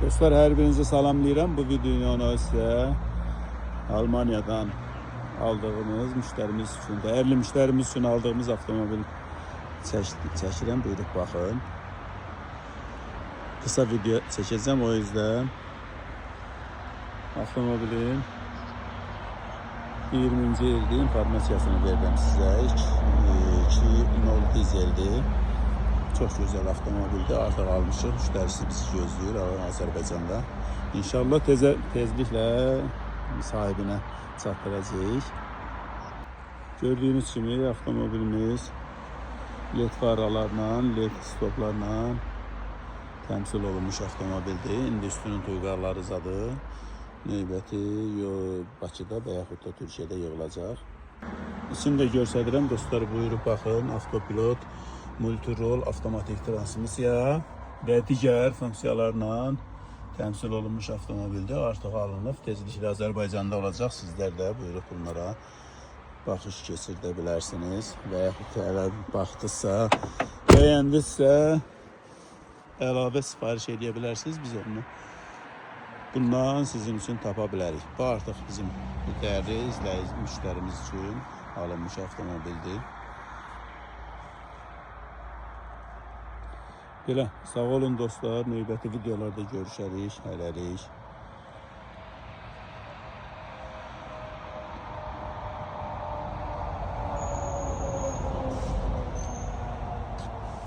Dostlar, hər birinizi salamlayıram. Bu videonu sizə Almaniyadan aldığımız müştərimiz üçün, dəyərli müştərimiz üçün aldığımız avtomobil çəkirəm. Buyurub baxın. Kısa video çəkəcəm, o yüzden avtomobilin 20-ci ildə informasiyasını verdim sizə. 2.0 dizeldir. Çok güzel avtomobildir. Artıq almışıq. Müştərisi bizi gözləyir Azərbaycanda. İnşallah tezliklə sahibinə çatdıracağıq. Gördüyünüz kimi avtomobilimiz LED faralarla, LED stoplarla təmsil olunmuş avtomobildir. İndi üstünün tuyğarları zadı. Növbəti Bakıda və yaxud da Türkiyədə yığılacaq. İçini də göstərirəm dostlar, buyurub baxın. Avtopilot, multirol, avtomatik transmisiya və digər funksiyalarla təmsil olunmuş avtomobildir. Artıq alınıb, tezliklə Azərbaycanda olacaq. Sizlər də buyurub bunlara baxış keçirdə bilərsiniz və yaxud da əgər baxdısa, bəyəndinizsə əlavə sifariş edə bilərsiniz. Biz onu bundan sizin üçün tapa bilərik. Bu artıq bizim dəyərli izləyici müştərimiz üçün alınmış avtomobildir. Belə, sağ olun dostlar. Növbəti videolarda görüşərik. Hələlik.